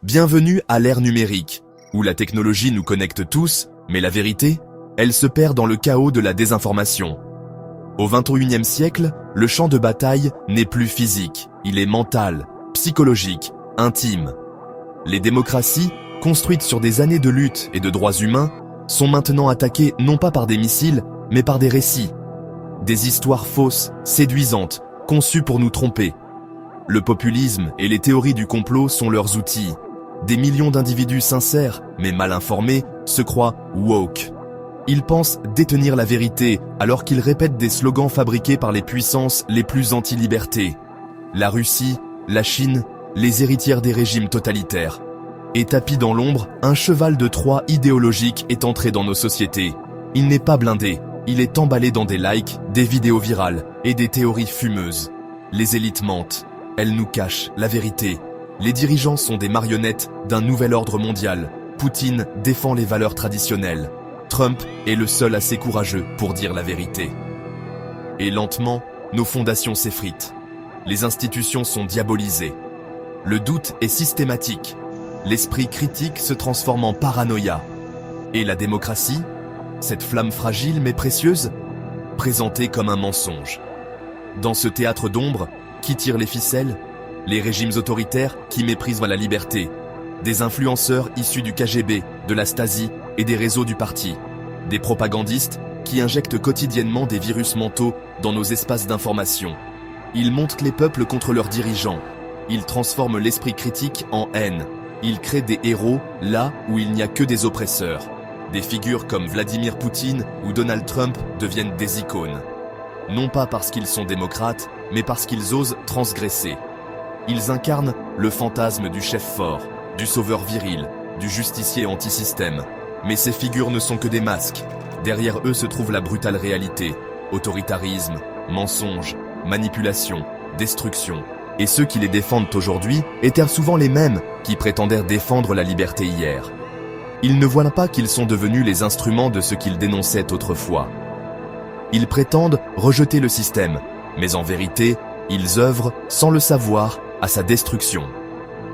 Bienvenue à l'ère numérique, où la technologie nous connecte tous, mais la vérité, elle se perd dans le chaos de la désinformation. Au XXIe siècle, le champ de bataille n'est plus physique, il est mental, psychologique, intime. Les démocraties, construites sur des années de lutte et de droits humains, sont maintenant attaquées non pas par des missiles, mais par des récits. Des histoires fausses, séduisantes, conçues pour nous tromper. Le populisme et les théories du complot sont leurs outils. Des millions d'individus sincères, mais mal informés, se croient woke. Ils pensent détenir la vérité alors qu'ils répètent des slogans fabriqués par les puissances les plus anti-liberté. La Russie, la Chine, les héritières des régimes totalitaires. Et tapis dans l'ombre, un cheval de Troie idéologique est entré dans nos sociétés. Il n'est pas blindé, il est emballé dans des likes, des vidéos virales et des théories fumeuses. Les élites mentent, elles nous cachent la vérité. Les dirigeants sont des marionnettes d'un nouvel ordre mondial. Poutine défend les valeurs traditionnelles. Trump est le seul assez courageux pour dire la vérité. Et lentement, nos fondations s'effritent. Les institutions sont diabolisées. Le doute est systématique. L'esprit critique se transforme en paranoïa. Et la démocratie, cette flamme fragile mais précieuse, présentée comme un mensonge. Dans ce théâtre d'ombre, qui tire les ficelles? Les régimes autoritaires qui méprisent la liberté, des influenceurs issus du KGB, de la Stasi et des réseaux du parti, des propagandistes qui injectent quotidiennement des virus mentaux dans nos espaces d'information. Ils montent les peuples contre leurs dirigeants, ils transforment l'esprit critique en haine, ils créent des héros là où il n'y a que des oppresseurs. Des figures comme Vladimir Poutine ou Donald Trump deviennent des icônes. Non pas parce qu'ils sont démocrates, mais parce qu'ils osent transgresser. Ils incarnent le fantasme du chef fort, du sauveur viril, du justicier anti-système. Mais ces figures ne sont que des masques. Derrière eux se trouve la brutale réalité. Autoritarisme, mensonge, manipulation, destruction. Et ceux qui les défendent aujourd'hui étaient souvent les mêmes qui prétendèrent défendre la liberté hier. Ils ne voient pas qu'ils sont devenus les instruments de ce qu'ils dénonçaient autrefois. Ils prétendent rejeter le système, mais en vérité, ils œuvrent, sans le savoir, à sa destruction.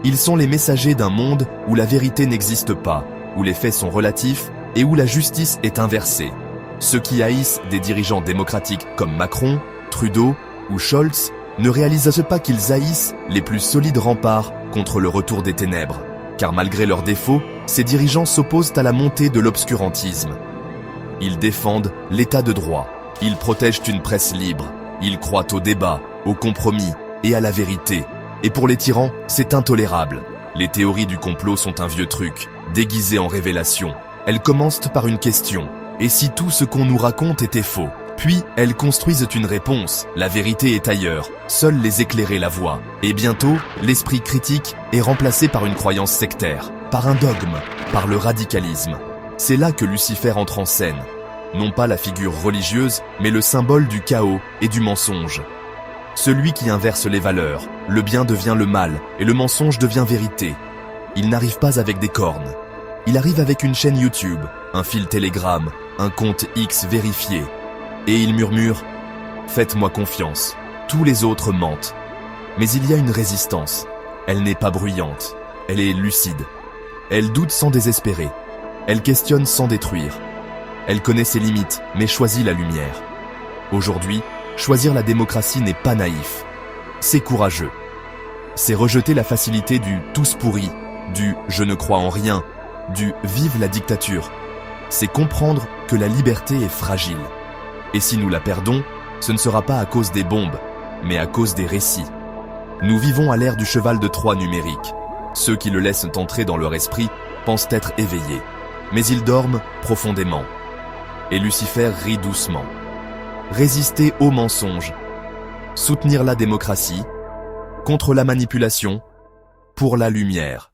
Ils sont les messagers d'un monde où la vérité n'existe pas, où les faits sont relatifs et où la justice est inversée. Ceux qui haïssent des dirigeants démocratiques comme Macron, Trudeau ou Scholz ne réalisent pas qu'ils haïssent les plus solides remparts contre le retour des ténèbres. Car malgré leurs défauts, ces dirigeants s'opposent à la montée de l'obscurantisme. Ils défendent l'état de droit. Ils protègent une presse libre. Ils croient au débat, au compromis et à la vérité. Et pour les tyrans, c'est intolérable. Les théories du complot sont un vieux truc, déguisé en révélation. Elles commencent par une question. Et si tout ce qu'on nous raconte était faux? Puis, elles construisent une réponse. La vérité est ailleurs. Seuls les éclairés la voient. Et bientôt, l'esprit critique est remplacé par une croyance sectaire, par un dogme, par le radicalisme. C'est là que Lucifer entre en scène. Non pas la figure religieuse, mais le symbole du chaos et du mensonge. Celui qui inverse les valeurs, le bien devient le mal et le mensonge devient vérité. Il n'arrive pas avec des cornes. Il arrive avec une chaîne YouTube, un fil Telegram, un compte X vérifié. Et il murmure « Faites-moi confiance, tous les autres mentent ». Mais il y a une résistance. Elle n'est pas bruyante, elle est lucide. Elle doute sans désespérer. Elle questionne sans détruire. Elle connaît ses limites, mais choisit la lumière. Aujourd'hui, choisir la démocratie n'est pas naïf. C'est courageux. C'est rejeter la facilité du « tous pourris », du « je ne crois en rien », du « vive la dictature ». C'est comprendre que la liberté est fragile. Et si nous la perdons, ce ne sera pas à cause des bombes, mais à cause des récits. Nous vivons à l'ère du cheval de Troie numérique. Ceux qui le laissent entrer dans leur esprit pensent être éveillés, mais ils dorment profondément. Et Lucifer rit doucement. Résister aux mensonges, soutenir la démocratie, contre la manipulation, pour la lumière.